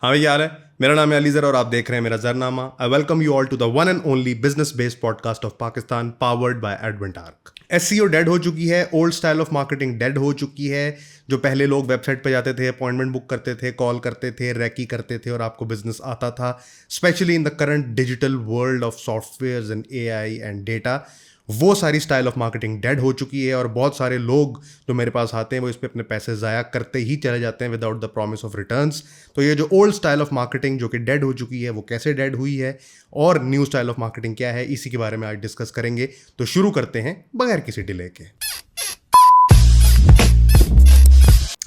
हाँ भैया, हाल है। मेरा नाम है अलीजर और आप देख रहे हैं मेरा जरनामा। I welcome you all to the one and only business based podcast of Pakistan, powered by Adventark. SEO dead हो चुकी है, old style of marketing dead हो चुकी है। जो पहले लोग वेबसाइट पे जाते थे, अपॉइंटमेंट बुक करते थे, कॉल करते थे, रैकी करते थे और आपको बिजनेस आता था, specially in the current digital world of software and AI and data, वो सारी स्टाइल ऑफ मार्केटिंग डेड हो चुकी है। और बहुत सारे लोग जो मेरे पास आते हैं वो इस पर अपने पैसे ज़ाया करते ही चले जाते हैं without the promise of returns. तो ये जो ओल्ड स्टाइल ऑफ मार्केटिंग जो कि डेड हो चुकी है, वो कैसे डेड हुई है और न्यू स्टाइल ऑफ मार्केटिंग क्या है, इसी के बारे में आज डिस्कस करेंगे। तो शुरू करते हैं बगैर किसी डिले के।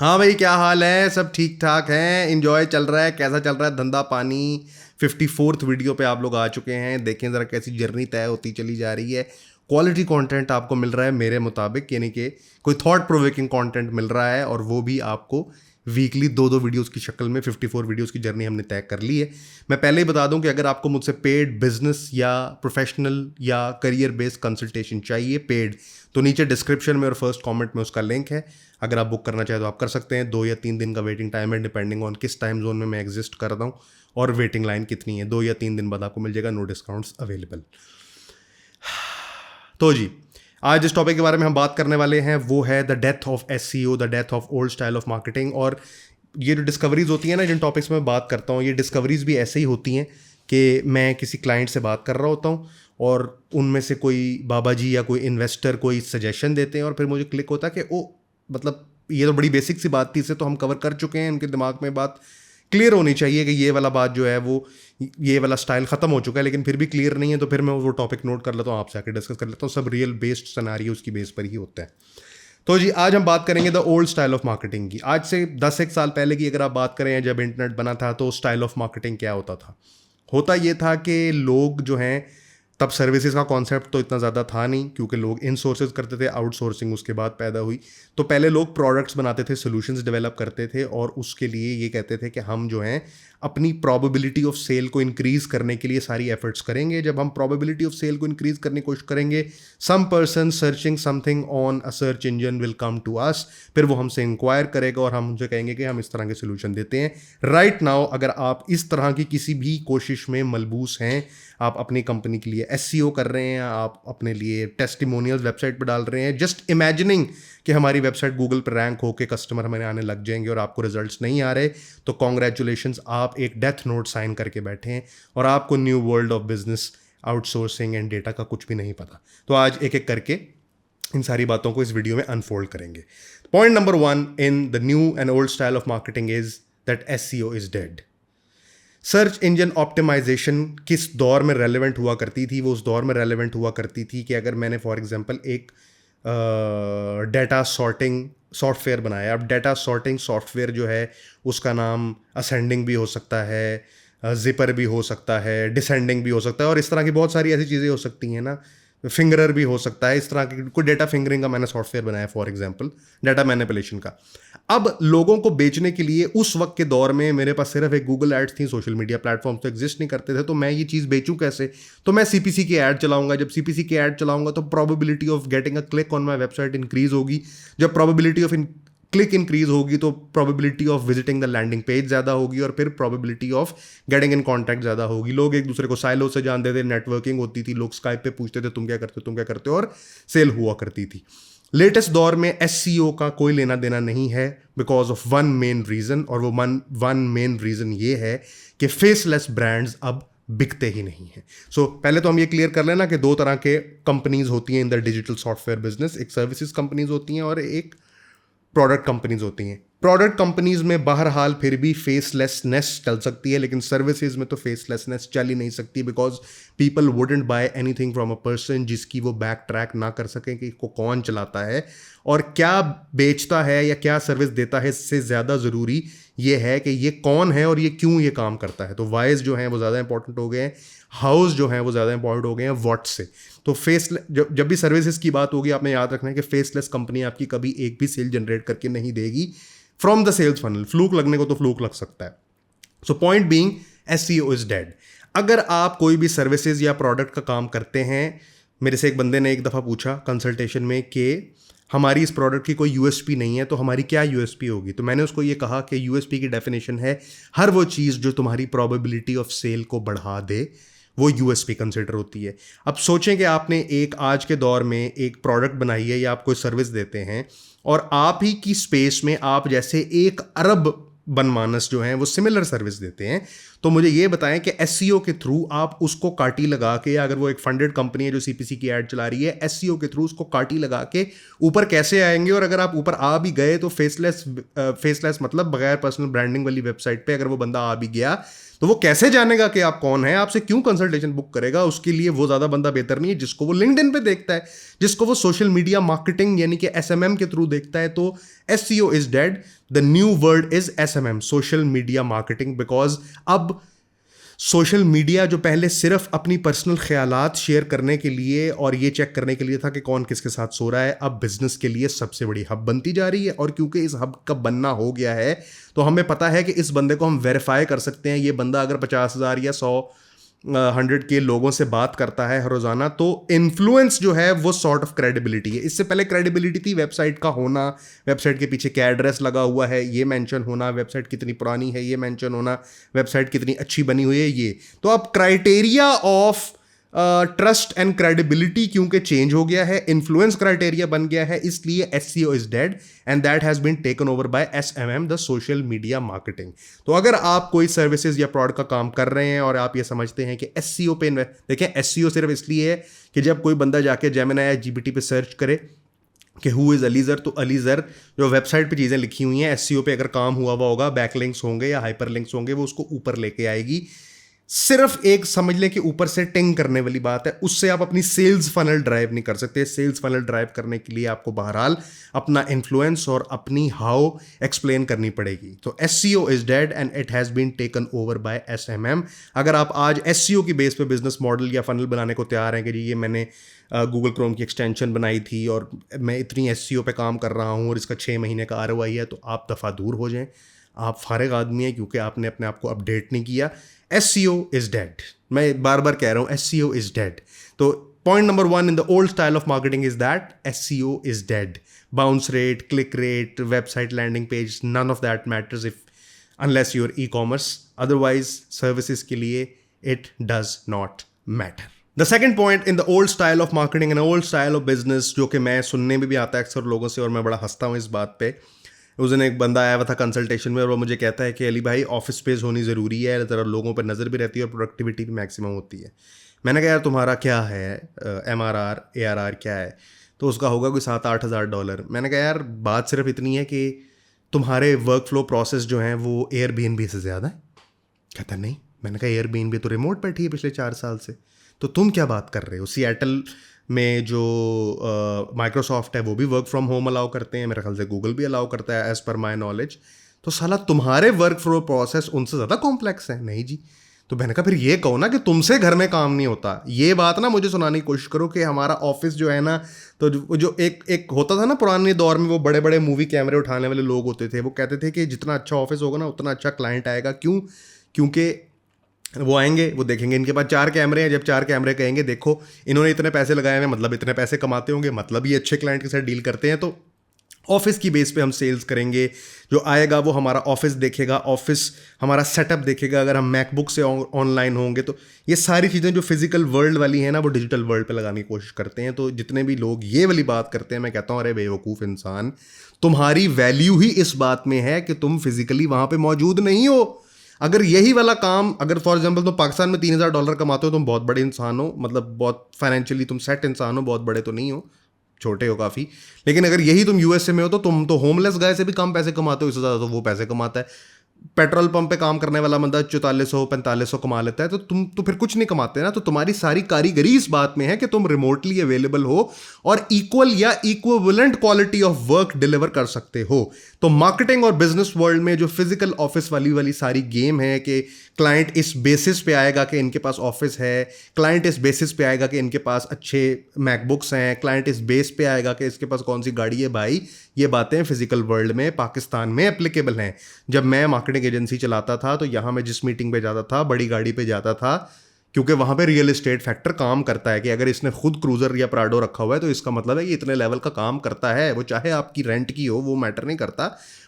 हाँ भाई, क्या हाल है? सब ठीक ठाक है? इंजॉय चल रहा है? कैसा चल रहा है धंधा पानी? 54th वीडियो पे आप लोग आ चुके हैं। देखें ज़रा कैसी जर्नी तय होती चली जा रही है। क्वालिटी कंटेंट आपको मिल रहा है मेरे मुताबिक, यानी कि कोई थॉट प्रोवोकिंग कंटेंट मिल रहा है, और वो भी आपको वीकली 2-2 वीडियोस की शक्ल में। 54 वीडियोस की जर्नी हमने तय कर ली है। मैं पहले ही बता दूं कि अगर आपको मुझसे पेड बिजनेस या प्रोफेशनल या करियर बेस्ड कंसल्टेशन चाहिए पेड, तो नीचे डिस्क्रिप्शन में और फर्स्ट कमेंट में उसका लिंक है। अगर आप बुक करना चाहें तो आप कर सकते हैं। 2 या 3 दिन का वेटिंग टाइम है, डिपेंडिंग ऑन किस टाइम जोन में मैं एग्जिस्ट करता हूँ और वेटिंग लाइन कितनी है। 2 या 3 दिन बाद आपको मिल जाएगा, नो डिस्काउंट्स अवेलेबल। तो जी, आज जिस टॉपिक के बारे में हम बात करने वाले हैं वो है the death of SEO, the death of old style of marketing. और ये जो डिस्कवरीज होती हैं ना, जिन टॉपिक्स में मैं बात करता हूँ, ये डिस्कवरीज भी ऐसे ही होती हैं कि मैं किसी क्लाइंट से बात कर रहा होता हूँ और उनमें से कोई बाबा जी या कोई इन्वेस्टर कोई सजेशन देते हैं और फिर मुझे क्लिक होता है कि ओ, मतलब ये तो बड़ी बेसिक सी बात थी, इसे तो हम कवर कर चुके हैं। उनके दिमाग में बात क्लियर होनी चाहिए कि ये वाला बात जो है वो, ये वाला स्टाइल ख़त्म हो चुका है, लेकिन फिर भी क्लियर नहीं है। तो फिर मैं वो टॉपिक नोट कर लेता हूँ, आपसे आके डिस्कस कर लेता हूँ। सब रियल बेस्ड सिनेरियो उसकी बेस पर ही होता है। तो जी, आज हम बात करेंगे the old style of marketing की। आज से 10-1 साल पहले की अगर आप बात करें, जब इंटरनेट बना था, तो स्टाइल ऑफ मार्केटिंग क्या होता था? होता ये था कि लोग जो हैं, तब सर्विसेज का कॉन्सेप्ट तो इतना ज़्यादा था नहीं, क्योंकि लोग इन सोर्सेज करते थे, आउटसोर्सिंग उसके बाद पैदा हुई। तो पहले लोग प्रोडक्ट्स बनाते थे, सॉल्यूशंस डेवलप करते थे, और उसके लिए ये कहते थे कि हम जो हैं अपनी प्रोबेबिलिटी ऑफ सेल को इंक्रीज़ करने के लिए सारी एफर्ट्स करेंगे। जब हम प्रोबेबिलिटी ऑफ सेल को इंक्रीज़ करने की कोशिश करेंगे, some person searching something on a search engine will come to us, फिर वो हमसे इंक्वायर करेगा और हम उनसे कहेंगे कि हम इस तरह के सोल्यूशन देते हैं। राइट नाउ अगर आप इस तरह की किसी भी कोशिश में मलबूस हैं, आप अपनी कंपनी के लिए एसईओ कर रहे हैं, आप अपने लिए टेस्टिमोनियल्स वेबसाइट पर डाल रहे हैं, जस्ट इमेजिनिंग कि हमारी वेबसाइट गूगल पर रैंक होकर कस्टमर हमारे आने लग जाएंगे और आपको रिजल्ट्स नहीं आ रहे, तो कॉन्ग्रेचुलेशंस, आप एक डेथ नोट साइन करके बैठे हैं और आपको new world of business, outsourcing and data का कुछ भी नहीं पता। तो आज एक एक करके इन सारी बातों को इस वीडियो में अनफोल्ड करेंगे। Point number 1 in the new and old style of marketing is that SEO is dead. Search engine optimization किस दौर में रेलेवेंट हुआ करती थी? वो उस दौर में रेलेवेंट हुआ करती थी कि अगर मैंने फॉर एग्जांपल एक डेटा सॉर्टिंग सॉफ्टवेयर बनाया। अब डेटा सॉर्टिंग सॉफ्टवेयर जो है उसका नाम असेंडिंग भी हो सकता है, जिपर भी हो सकता है, डिसेंडिंग भी हो सकता है, और इस तरह की बहुत सारी ऐसी चीज़ें हो सकती हैं ना। फिंगरर भी हो सकता है। इस तरह की कोई डेटा फिंगरिंग का मैंने सॉफ्टवेयर बनाया फॉर एग्जांपल, डाटा मैनिपुलेशन का। अब लोगों को बेचने के लिए उस वक्त के दौर में मेरे पास सिर्फ एक गूगल एड्स थी, सोशल मीडिया प्लेटफॉर्म तो एग्जिस्ट नहीं करते थे। तो मैं ये चीज़ बेचूं कैसे? तो मैं सीपीसी की ऐड चलाऊंगा। जब सीपीसी की ऐड चलाऊंगा तो probability of getting a click on my website increase होगी। जब प्रोबेबिलिटी ऑफ क्लिक इंक्रीज होगी तो probability of visiting the landing page ज़्यादा होगी, और फिर probability of getting in contact ज़्यादा होगी। लोग एक दूसरे को साइलो से जानते थे, नेटवर्किंग होती थी, लोग स्काइप पे पूछते थे तुम क्या करते हो, तुम क्या करते हो, और सेल हुआ करती थी। लेटेस्ट दौर में एसईओ का कोई लेना देना नहीं है, because of one main reason, और वो वन मेन रीज़न ये है कि फेसलेस ब्रांड्स अब बिकते ही नहीं है। सो पहले तो हम ये क्लियर कर लेना कि 2 तरह के कंपनीज होती हैं इन द डिजिटल सॉफ्टवेयर बिजनेस। एक सर्विसेज कंपनीज होती हैं और एक प्रोडक्ट कंपनीज होती हैं। प्रोडक्ट कंपनीज में बहरहाल फिर भी फेसलेसनेस चल सकती है, लेकिन सर्विसेज में तो फेसलेसनेस चल ही नहीं सकती, because people wouldn't buy anything from a person जिसकी वो बैक ट्रैक ना कर सकें कि इसको कौन चलाता है और क्या बेचता है या क्या सर्विस देता है। इससे ज़्यादा ज़रूरी ये है कि ये कौन है और ये क्यों ये काम करता है। तो वाइज जो हैं वो ज़्यादा इंपॉर्टेंट हो गए हैं, हाउस जो हैं वो ज़्यादा इंपॉर्टेंट हो गए हैं व्हाट से। तो जब भी सर्विसेज की बात होगी, आपने याद रखना है कि फेसलेस कंपनी आपकी कभी एक भी सेल जनरेट करके नहीं देगी from the sales funnel. Fluke लगने को तो फ्लूक लग सकता है। So point being, SEO is dead. अगर आप कोई भी सर्विसेज या प्रोडक्ट का काम करते हैं, मेरे से एक बंदे ने एक दफ़ा पूछा कंसल्टेशन में कि हमारी इस प्रोडक्ट की कोई यूएसपी नहीं है, तो हमारी क्या यूएसपी होगी? तो मैंने उसको ये कहा कि यूएसपी की डेफिनेशन है हर वो चीज़ जो तुम्हारी प्रोबेबिलिटी ऑफ सेल को बढ़ा दे, वो यूएसपी कंसिडर होती है। अब सोचें कि आपने एक आज के दौर में एक प्रोडक्ट बनाई है या आप कोई सर्विस देते हैं, और आप ही की स्पेस में आप जैसे 1 अरब बनमानस जो हैं वो सिमिलर सर्विस देते हैं। तो मुझे ये बताएं कि एसईओ के थ्रू आप उसको काटी लगा के, अगर वो एक फंडेड कंपनी है जो सीपीसी की ऐड चला रही है, एसईओ के थ्रू उसको काटी लगा के ऊपर कैसे आएंगे? और अगर आप ऊपर आ भी गए तो फेसलेस मतलब बगैर पर्सनल ब्रांडिंग वाली वेबसाइट पे अगर वो बंदा आ भी गया तो वो कैसे जानेगा कि आप कौन है? आपसे क्यों कंसल्टेशन बुक करेगा? उसके लिए वो ज़्यादा बंदा बेहतर नहीं है जिसको वो लिंक्डइन पे देखता है, जिसको वो सोशल मीडिया मार्केटिंग यानी कि एसएमएम के थ्रू देखता है। तो SEO is dead, the new word is SMM, social media marketing. Because अब सोशल मीडिया जो पहले सिर्फ अपनी पर्सनल ख्यालात शेयर करने के लिए और ये चेक करने के लिए था कि कौन किसके साथ सो रहा है, अब बिजनेस के लिए सबसे बड़ी हब बनती जा रही है। और क्योंकि इस हब का बनना हो गया है तो हमें पता है कि इस बंदे को हम वेरीफाई कर सकते हैं। ये बंदा अगर 50,000 या 100 के लोगों से बात करता है हर रोजाना, तो इन्फ्लुएंस जो है वो सॉर्ट ऑफ क्रेडिबिलिटी है। इससे पहले क्रेडिबिलिटी थी वेबसाइट का होना, वेबसाइट के पीछे क्या एड्रेस लगा हुआ है ये मेंशन होना, वेबसाइट कितनी पुरानी है ये मेंशन होना, वेबसाइट कितनी अच्छी बनी हुई है ये। तो अब criteria of trust and credibility क्योंकि चेंज हो गया है, इन्फ्लुएंस क्राइटेरिया बन गया है, इसलिए SEO is dead and that has been taken over by SMM, the social media marketing. तो अगर आप कोई सर्विसेज या प्रोडक्ट का काम कर रहे हैं और आप ये समझते हैं कि एसईओ पे देखें, एसईओ सिर्फ इसलिए है कि जब कोई बंदा जाके जेमिनी या जीपीटी पे सर्च करे कि हु इज़ अलीजर, तो अलीजर जो वेबसाइट पे चीज़ें लिखी हुई हैं एसईओ पे अगर काम हुआ होगा, बैकलिंक्स होंगे या हाइपर लिंक्स होंगे, वो उसको ऊपर लेके आएगी। सिर्फ एक समझ लें कि ऊपर से टिंग करने वाली बात है, उससे आप अपनी सेल्स फनल ड्राइव नहीं कर सकते। सेल्स फनल ड्राइव करने के लिए आपको बहरहाल अपना इन्फ्लुएंस और अपनी हाउ एक्सप्लेन करनी पड़ेगी। तो SEO is dead and it has been taken over by SMM. अगर आप आज एसईओ की बेस पे बिजनेस मॉडल या फनल बनाने को तैयार हैं कि जी ये मैंने गूगल क्रोम की एक्सटेंशन बनाई थी और मैं इतनी एसईओ पे काम कर रहा हूँ और इसका 6 महीने का आरओआई है, तो आप दफ़ा दूर हो जाएं। आप फारिग आदमी हैं क्योंकि आपने अपने आप को अपडेट नहीं किया। SEO इज डेड, मैं बार बार कह रहा हूं SEO इज डेड। तो point number 1 in the old style of marketing is that SEO is dead. Bounce rate, click rate, website landing page, none of that matters if unless your e-commerce, otherwise services के लिए it does not matter. The second point in the old style of marketing and old style of business, जो कि मैं सुनने में भी आता है अक्सर लोगों से और मैं बड़ा हंसता हूँ इस बात पे। उस दिन एक बंदा आया हुआ था कंसल्टेशन में और वो मुझे कहता है कि अली भाई ऑफिस स्पेस होनी ज़रूरी है, ज़रा लोगों पर नज़र भी रहती है और प्रोडक्टिविटी भी मैक्सिमम होती है। मैंने कहा यार तुम्हारा क्या है, MRR ARR क्या है? तो उसका होगा कोई $7-8 हज़ार। मैंने कहा यार बात सिर्फ इतनी है कि तुम्हारे वर्क फ्लो प्रोसेस जो हैं वो एयरबीएनबी से ज़्यादा है। कहता नहीं। मैंने कहा एयरबीएनबी तो रिमोट बैठी है पिछले 4 साल से, तो तुम क्या बात कर रहे हो? सिएटल में जो माइक्रोसॉफ्ट है वो भी वर्क फ्रॉम होम अलाउ करते हैं, मेरे ख्याल से गूगल भी अलाउ करता है एज पर माई नॉलेज। तो साला तुम्हारे वर्क फ्लो प्रोसेस उनसे ज़्यादा कॉम्प्लेक्स है? नहीं जी। तो मैंने कहा फिर ये कहो ना कि तुमसे घर में काम नहीं होता। ये बात ना मुझे सुनाने की कोशिश करो कि हमारा ऑफिस जो है ना, तो जो एक होता था ना पुराने दौर में, वो बड़े बड़े मूवी कैमरे उठाने वाले लोग होते थे, वो कहते थे कि जितना अच्छा ऑफिस होगा ना उतना अच्छा क्लाइंट आएगा। क्यों? क्योंकि वो आएंगे, वो देखेंगे इनके पास 4 कैमरे हैं, जब 4 कैमरे कहेंगे देखो इन्होंने इतने पैसे लगाए हैं, मतलब इतने पैसे कमाते होंगे, मतलब ये अच्छे क्लाइंट के साथ डील करते हैं, तो ऑफिस की बेस पे हम सेल्स करेंगे। जो आएगा वो हमारा ऑफिस देखेगा, ऑफिस हमारा सेटअप देखेगा। अगर हम मैकबुक से ऑनलाइन होंगे तो ये सारी चीज़ें जो फिजिकल वर्ल्ड वाली हैं ना वो डिजिटल वर्ल्ड पे लगाने की कोशिश करते हैं। तो जितने भी लोग ये वाली बात करते हैं, मैं कहता हूँ अरे बेवकूफ़ इंसान, तुम्हारी वैल्यू ही इस बात में है कि तुम फिजिकली वहाँ पर मौजूद नहीं हो। अगर यही वाला काम, अगर फॉर एग्जांपल तुम पाकिस्तान में $3,000 कमाते हो, तुम बहुत बड़े इंसान हो, मतलब बहुत फाइनेंशियली तुम सेट इंसान हो, बहुत बड़े तो नहीं हो, छोटे हो काफ़ी। लेकिन अगर यही तुम यूएसए में हो तो तुम तो होमलेस गाय से भी कम पैसे कमाते हो, इससे ज़्यादा तो वो पैसे कमाता है। पेट्रोल पंप पे काम करने वाला बंदा 4400-4500 कमा लेता है, तो तुम तो फिर कुछ नहीं कमाते ना। तो तुम्हारी सारी कारीगरी इस बात में है कि तुम रिमोटली अवेलेबल हो और इक्वल या equivalent quality of work deliver कर सकते हो। तो मार्केटिंग और बिजनेस वर्ल्ड में जो फिजिकल ऑफिस वाली सारी गेम है कि क्लाइंट इस बेसिस पे आएगा कि इनके पास ऑफिस है, क्लाइंट इस बेसिस पे आएगा कि इनके पास अच्छे मैकबुक्स हैं, क्लाइंट इस बेस पे आएगा कि इसके पास कौन सी गाड़ी है। भाई ये बातें फिजिकल वर्ल्ड में पाकिस्तान में एप्लीकेबल हैं। जब मैं मार्केटिंग एजेंसी चलाता था तो यहाँ मैं जिस मीटिंग पे जाता था, बड़ी गाड़ी पे जाता था, क्योंकि वहाँ पे रियल एस्टेट फैक्टर काम करता है कि अगर इसने खुद क्रूजर या प्राडो रखा हुआ है तो इसका मतलब है कि इतने लेवल का काम करता है, वो चाहे आपकी रेंट की हो, वो मैटर नहीं करता।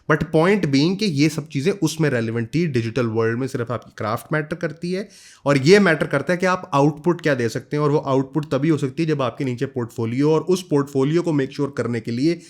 बट पॉइंट बीइंग कि ये सब चीज़ें उसमें रेलिवेंट थी। डिजिटल वर्ल्ड में सिर्फ आपकी क्राफ्ट मैटर करती है, और ये मैटर करता है कि आप आउटपुट क्या दे सकते हैं, और वो आउटपुट तभी हो सकती है जब आपके नीचे पोर्टफोलियो, और उस पोर्टफोलियो को मेक श्योर करने के लिए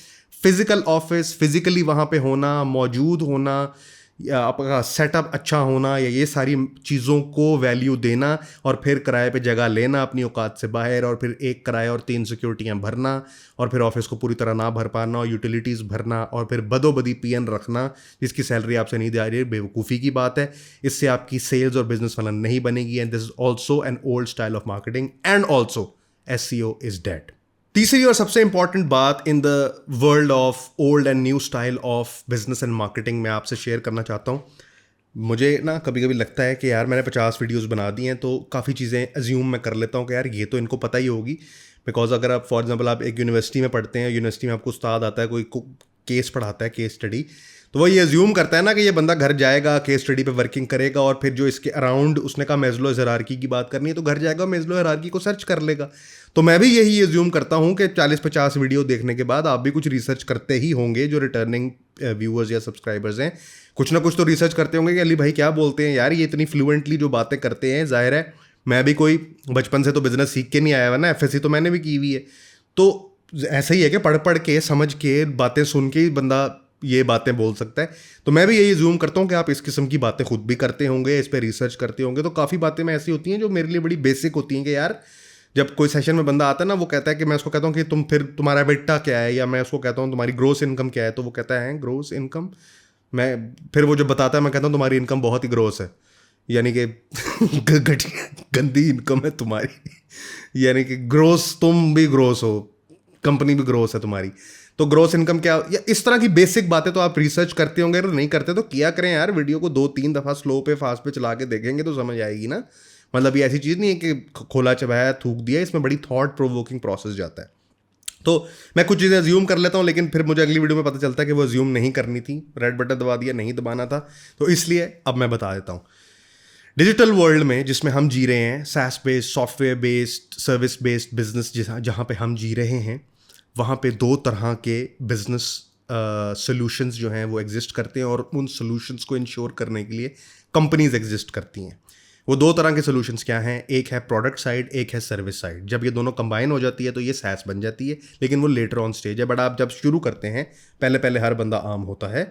फिजिकल ऑफिस, फिजिकली वहाँ पे होना, मौजूद होना, या आपका सेटअप अच्छा होना, या ये सारी चीज़ों को वैल्यू देना, और फिर किराए पे जगह लेना अपनी औकात से बाहर, और फिर एक किराया और 3 सिक्योरिटियाँ भरना, और फिर ऑफिस को पूरी तरह ना भर पाना, और यूटिलिटीज़ भरना, और फिर बदोबदी पीएन रखना जिसकी सैलरी आपसे नहीं दे रही है, बेवकूफ़ी की बात है। इससे आपकी सेल्स और बिजनेस वाला नहीं बनेगी, and this is also an old style of marketing, and also SEO is dead. तीसरी और सबसे इंपॉर्टेंट बात in the world of old and new style of business and marketing मैं आपसे शेयर करना चाहता हूँ। मुझे ना कभी कभी लगता है कि यार मैंने 50 वीडियोस बना दी हैं, तो काफ़ी चीज़ें अज्यूम मैं कर लेता हूँ कि यार ये तो इनको पता ही होगी। बिकॉज अगर आप फॉर एग्जांपल आप एक यूनिवर्सिटी में पढ़ते हैं, यूनिवर्सिटी में आपको उस्ताद आता है, कोई केस पढ़ाता है, केस स्टडी, तो वो ये अज्यूम करता है ना कि ये बंदा घर जाएगा, केस स्टडी पे वर्किंग करेगा, और फिर जो इसके अराउंड उसने कहा मेज़लो हायरार्की की बात करनी है, तो घर जाएगा मेज़लो हायरार्की को सर्च कर लेगा। तो मैं भी यही अज्यूम करता हूँ कि 40-50 वीडियो देखने के बाद आप भी कुछ रिसर्च करते ही होंगे, जो रिटर्निंग व्यूअर्स या सब्सक्राइबर्स हैं कुछ ना कुछ तो रिसर्च करते होंगे कि अली भाई क्या बोलते हैं यार, ये इतनी फ्लुएंटली जो बातें करते हैं, जाहिर है मैं भी कोई बचपन से तो बिजनेस सीख के नहीं आया हुआ ना, FSC तो मैंने भी की हुई है। तो ऐसा ही है कि पढ़ पढ़ के, समझ के, बातें सुन के ही बंदा ये बातें बोल सकता है। तो मैं भी यही जूम करता हूँ कि आप इस किस्म की बातें खुद भी करते होंगे, इस पर रिसर्च करते होंगे। तो काफ़ी बातें में ऐसी होती हैं जो मेरे लिए बड़ी बेसिक होती हैं कि यार जब कोई सेशन में बंदा आता है ना, वो कहता है कि मैं उसको कहता हूँ कि तुम्हारा बेटा क्या है, या मैं उसको कहता हूँ तुम्हारी ग्रोस इनकम क्या है, तो वो कहता है ग्रोस इनकम। मैं फिर वो जो बताता है मैं कहता हूँ तुम्हारी इनकम बहुत ही ग्रोस है, यानी कि गंदी इनकम है तुम्हारी, यानी कि ग्रोस, तुम भी ग्रोस हो, कंपनी भी ग्रोस है तुम्हारी। तो ग्रोस इनकम क्या, या इस तरह की बेसिक बातें तो आप रिसर्च करते होंगे, अगर नहीं करते तो किया करें यार। वीडियो को 2-3 दफ़ा स्लो पे फास्ट पे चला के देखेंगे तो समझ आएगी ना। मतलब ये ऐसी चीज़ नहीं है कि खोला चबाया थूक दिया, इसमें बड़ी थॉट प्रोवोकिंग प्रोसेस जाता है। तो मैं कुछ चीज़ें अज्यूम कर लेता हूँ, लेकिन फिर मुझे अगली वीडियो में पता चलता है कि वो अज्यूम नहीं करनी थी, रेड बटन दबा दिया, नहीं दबाना था। तो इसलिए अब मैं बता देता हूँ। डिजिटल वर्ल्ड में जिसमें हम जी रहे हैं, SaaS based, software based, service based business जहाँ पे हम जी रहे हैं, वहाँ पे 2 तरह के बिजनेस सॉल्यूशंस जो हैं वो एग्जिस्ट करते हैं, और उन सॉल्यूशंस को इंश्योर करने के लिए कंपनीज एग्जिस्ट करती हैं। वो 2 तरह के सॉल्यूशंस क्या हैं? एक है प्रोडक्ट साइड, एक है सर्विस साइड। जब ये दोनों कंबाइन हो जाती है तो ये SaaS बन जाती है, लेकिन वो लेटर ऑन स्टेज है। बट आप जब शुरू करते हैं, पहले पहले हर बंदा आम होता है,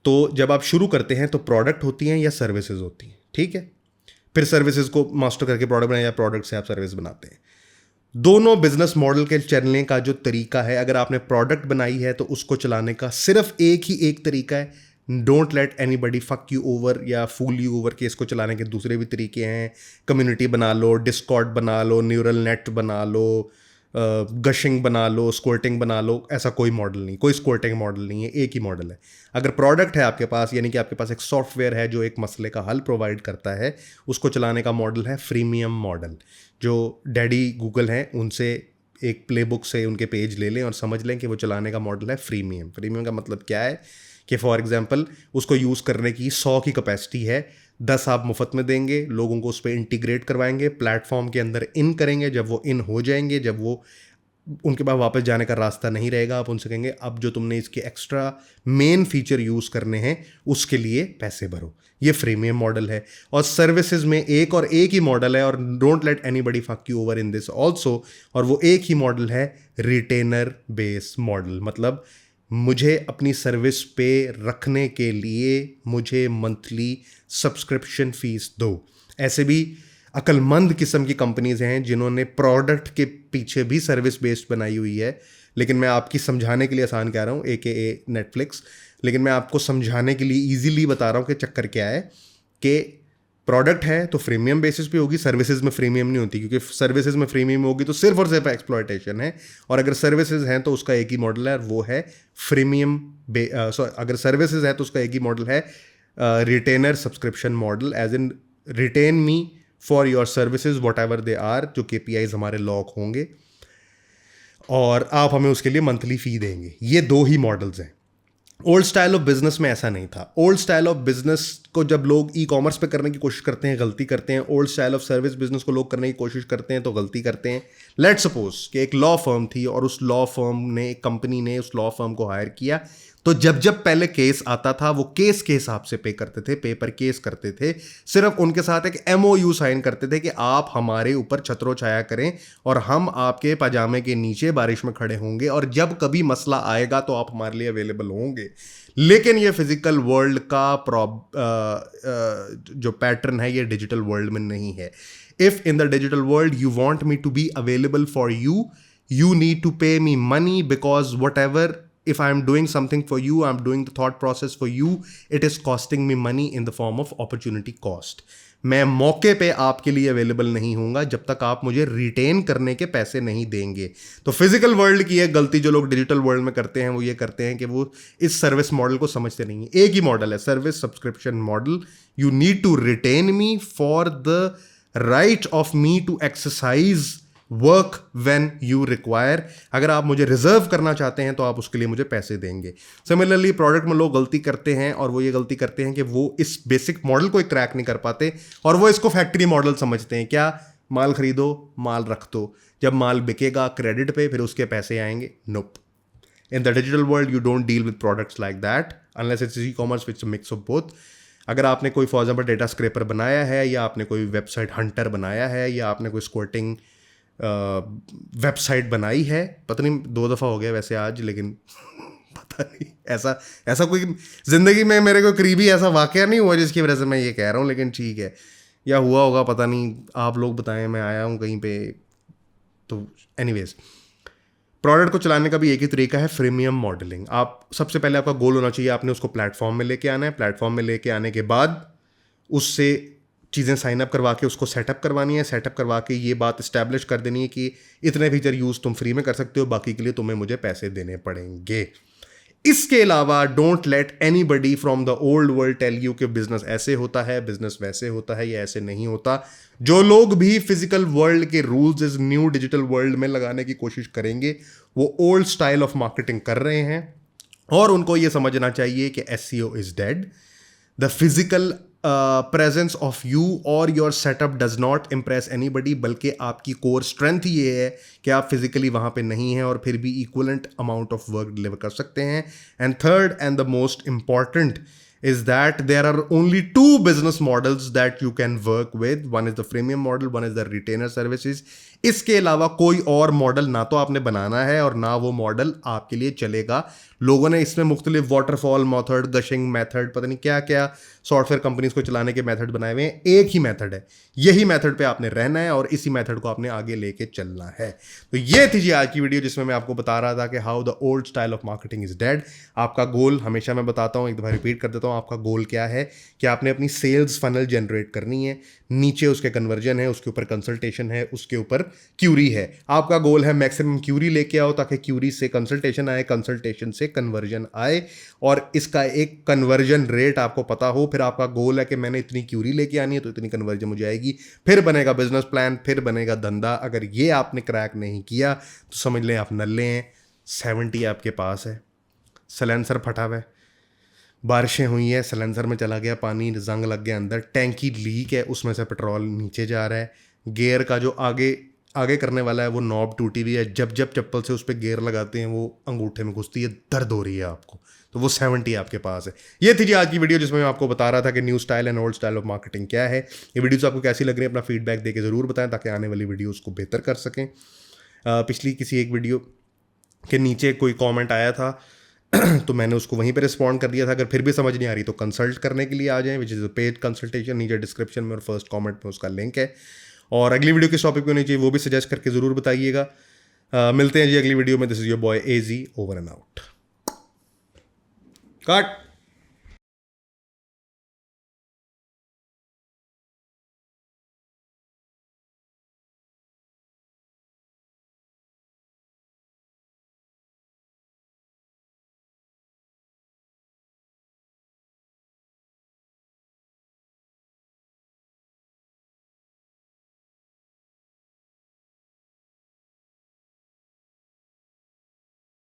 तो जब आप शुरू करते हैं तो प्रोडक्ट होती हैं या सर्विसेज होती हैं, ठीक है। फिर सर्विसेज को मास्टर करके प्रोडक्ट बनाए, या प्रोडक्ट से आप सर्विस बनाते हैं। दोनों बिजनेस मॉडल के चलने का जो तरीका है, अगर आपने प्रोडक्ट बनाई है तो उसको चलाने का सिर्फ एक तरीका है। Don't let anybody fuck you over या फूल यू ओवर के इसको चलाने के दूसरे भी तरीके हैं। कम्युनिटी बना लो, डिस्कॉर्ड बना लो, न्यूरल नेट बना लो, गशिंग बना लो, स्कोर्टिंग बना लो। ऐसा कोई मॉडल नहीं, कोई स्कोर्टिंग मॉडल नहीं है, एक ही मॉडल है। अगर प्रोडक्ट है आपके पास, यानी कि आपके पास एक सॉफ्टवेयर है जो एक मसले का हल प्रोवाइड करता है, उसको चलाने का मॉडल है फ्रीमियम मॉडल। जो डैडी गूगल हैं उनसे एक प्लेबुक से उनके पेज ले लें और समझ लें कि वो चलाने का मॉडल है फ्रीमियम। फ्रीमियम का मतलब क्या है कि फॉर एग्जांपल उसको यूज़ करने की 100 की कैपेसिटी है, 10 आप मुफ्त में देंगे, लोगों को उस पर इंटीग्रेट करवाएंगे, प्लेटफॉर्म के अंदर इन करेंगे। जब वो इन हो जाएंगे, जब वो उनके पास वापस जाने का रास्ता नहीं रहेगा, आप उनसे कहेंगे अब जो तुमने इसके एक्स्ट्रा मेन फीचर यूज़ करने हैं उसके लिए पैसे भरो। ये फ्रीमियम मॉडल है। और सर्विसेज में एक ही मॉडल है, और don't let anybody fuck you over in this also. और वो एक ही मॉडल है, रिटेनर बेस मॉडल। मतलब मुझे अपनी सर्विस पे रखने के लिए मुझे मंथली सब्सक्रिप्शन फीस दो। ऐसे भी अक्लमंद किस्म की कंपनीज हैं जिन्होंने प्रोडक्ट के पीछे भी सर्विस बेस्ड बनाई हुई है। लेकिन मैं आपकी समझाने के लिए आसान कह रहा हूँ, AKA नेटफ्लिक्स। लेकिन मैं आपको समझाने के लिए ईजिली बता रहा हूँ कि चक्कर क्या है, कि प्रोडक्ट है तो फ्रीमियम बेसिस पे होगी, सर्विसेज में फ्रीमियम नहीं होती, क्योंकि सर्विसेज में फ्रीमियम होगी तो सिर्फ और सिर्फ एक्सप्लॉयटेशन है। और अगर सर्विसेज हैं तो उसका एक ही मॉडल है, वो है फ्रीमियम अगर सर्विसेज है तो उसका एक ही मॉडल है, retainer subscription model, as in retain me for your services whatever they are, जो KPIs हमारे लॉक होंगे, और आप हमें उसके लिए मंथली फ़ी देंगे। ये 2 ही मॉडल्स हैं। ओल्ड स्टाइल ऑफ बिजनेस में ऐसा नहीं था। ओल्ड स्टाइल ऑफ बिजनेस को जब लोग ई कॉमर्स पे करने की कोशिश करते हैं, गलती करते हैं। Old style of service business को लोग करने की कोशिश करते हैं तो गलती करते हैं। लेट्स सपोज कि एक लॉ फर्म थी और उस लॉ फर्म ने, एक कंपनी ने उस लॉ फर्म को हायर किया, तो जब जब पहले केस आता था वो केस के हिसाब से पे करते थे, पेपर केस करते थे। सिर्फ उनके साथ एक MOU साइन करते थे कि आप हमारे ऊपर छत्रो छाया करें और हम आपके पजामे के नीचे बारिश में खड़े होंगे, और जब कभी मसला आएगा तो आप हमारे लिए अवेलेबल होंगे। लेकिन ये फिजिकल वर्ल्ड का जो पैटर्न है ये डिजिटल वर्ल्ड में नहीं है। If in the digital world you want me to be available for you, you need to pay me money, because whatever, if I am doing something for you, I'm doing the thought process for you, it is costing me money in the form of opportunity cost. मैं मौके पे आपके लिए available नहीं होऊंगा जब तक आप मुझे रिटेन करने के पैसे नहीं देंगे। तो फिजिकल वर्ल्ड की एक गलती जो लोग डिजिटल वर्ल्ड में करते हैं वो ये करते हैं कि वो इस सर्विस मॉडल को समझते नहीं है। एक ही मॉडल है, service subscription model. You need to retain me for the right of me to exercise work when you require. अगर आप मुझे रिजर्व करना चाहते हैं तो आप उसके लिए मुझे पैसे देंगे। सिमिलरली प्रोडक्ट में लोग गलती करते हैं, और वो ये गलती करते हैं कि वो इस बेसिक मॉडल को क्रैक नहीं कर पाते और वो इसको फैक्ट्री मॉडल समझते हैं। क्या? माल खरीदो, माल रख दो, जब माल बिकेगा क्रेडिट पे फिर उसके पैसे आएंगे। Nope. In the digital world you don't deal with products like that unless it's e-commerce which mix of both. अगर आपने कोई फॉर एग्जाम्पल डेटा स्क्रैपर बनाया है, या आपने कोई वेबसाइट हंटर बनाया है, या आपने कोई स्क्वाटिंग वेबसाइट बनाई है, पता नहीं 2 दफ़ा हो गया वैसे आज, लेकिन पता नहीं ऐसा कोई ज़िंदगी में मेरे को करीबी ऐसा वाकया नहीं हुआ जिसकी वजह से मैं ये कह रहा हूँ, लेकिन ठीक है, या हुआ होगा पता नहीं, आप लोग बताएं। मैं आया हूँ कहीं पे। तो एनीवेज, प्रोडक्ट को चलाने का भी एक ही तरीका है, फ्रीमियम मॉडलिंग। आप सबसे पहले आपका गोल होना चाहिए, आपने उसको प्लेटफॉर्म में लेके आना है। प्लेटफॉर्म में लेके आने के बाद उससे चीज़ें साइन अप करवा के उसको सेटअप करवानी है। सेटअप करवा के ये बात इस्टेब्लिश कर देनी है कि इतने फीचर यूज़ तुम फ्री में कर सकते हो, बाकी के लिए तुम्हें मुझे पैसे देने पड़ेंगे। इसके अलावा don't let anybody from the old world tell you कि बिजनेस ऐसे होता है, बिजनेस वैसे होता है, या ऐसे नहीं होता। जो लोग भी फिजिकल वर्ल्ड के रूल्स इस न्यू डिजिटल वर्ल्ड में लगाने की कोशिश करेंगे वो ओल्ड स्टाइल ऑफ मार्केटिंग कर रहे हैं, और उनको ये समझना चाहिए कि SEO is dead. The physical presence of you और your setup does not impress anybody, बल्कि आपकी कोर स्ट्रेंथ ये है कि आप फिजिकली वहाँ पे नहीं हैं और फिर भी equivalent amount of work deliver कर सकते हैं। And third and the most important is that there are only 2 business models that you can work with. One is the freemium model, one is the retainer services. इसके अलावा कोई और model ना तो आपने बनाना है और ना वो मॉडल आपके लिए चलेगा। लोगों ने इसमें मुख्तलिफ वाटरफॉल मेथड, गशिंग मेथड, पता नहीं क्या क्या सॉफ्टवेयर कंपनीज को चलाने के मेथड बनाए हुए हैं। एक ही मेथड है, यही मेथड पे आपने रहना है और इसी मेथड को आपने आगे लेके चलना है। तो ये थी जी आज की वीडियो जिसमें मैं आपको बता रहा था कि how the old style of marketing is dead. आपका गोल, हमेशा मैं बताता हूँ, एक दफ़ा रिपीट कर देता हूँ, आपका गोल क्या है कि आपने अपनी सेल्स फनल जनरेट करनी है। नीचे उसके कन्वर्जन है, उसके ऊपर कंसल्टेशन है, उसके ऊपर क्यूरी है। आपका गोल है मैक्सिमम क्यूरी लेके आओ ताकि क्यूरी से कंसल्टेशन आए, कंसल्टेशन से कन्वर्जन आए, और इसका एक कन्वर्जन रेट आपको पता हो। फिर आपका गोल है कि मैंने इतनी क्यूरी लेके आनी है तो इतनी कन्वर्जन मुझे आएगी, फिर बनेगा बिजनेस प्लान, फिर बनेगा धंधा। अगर ये आपने क्रैक नहीं किया तो समझ लें आप नल्ले हैं। 70 आपके पास है, सलेंसर फटा हुआ है, बारिशें हुई है, सलेंसर में चला गया पानी, जंग लग गया अंदर, टैंकी लीक है, उसमें से पेट्रोल नीचे जा रहा है, गियर का जो आगे करने वाला है वो नॉब टूटी हुई है, जब जब चप्पल से उस पर गियर लगाते हैं वो अंगूठे में घुसती है, दर्द हो रही है आपको। तो वो 70 आपके पास है। ये थी जी आज की वीडियो जिसमें मैं आपको बता रहा था कि new style and old style of marketing क्या है। ये वीडियोस आपको कैसी लग रही है अपना फीडबैक देके ज़रूर बताएं ताकि आने वाली वीडियो उसको बेहतर कर सकें। पिछली किसी एक वीडियो के नीचे कोई कॉमेंट आया था तो मैंने उसको वहीं पे रिस्पॉन्ड कर दिया था। अगर फिर भी समझ नहीं आ रही तो कंसल्ट करने के लिए आ जाएं, which is a paid consultation. नीचे डिस्क्रिप्शन में और फर्स्ट कमेंट में उसका लिंक है। और अगली वीडियो किस टॉपिक पे होनी चाहिए वो भी सजेस्ट करके ज़रूर बताइएगा। मिलते हैं जी अगली वीडियो में। This is your boy AZ, over and out. Cut.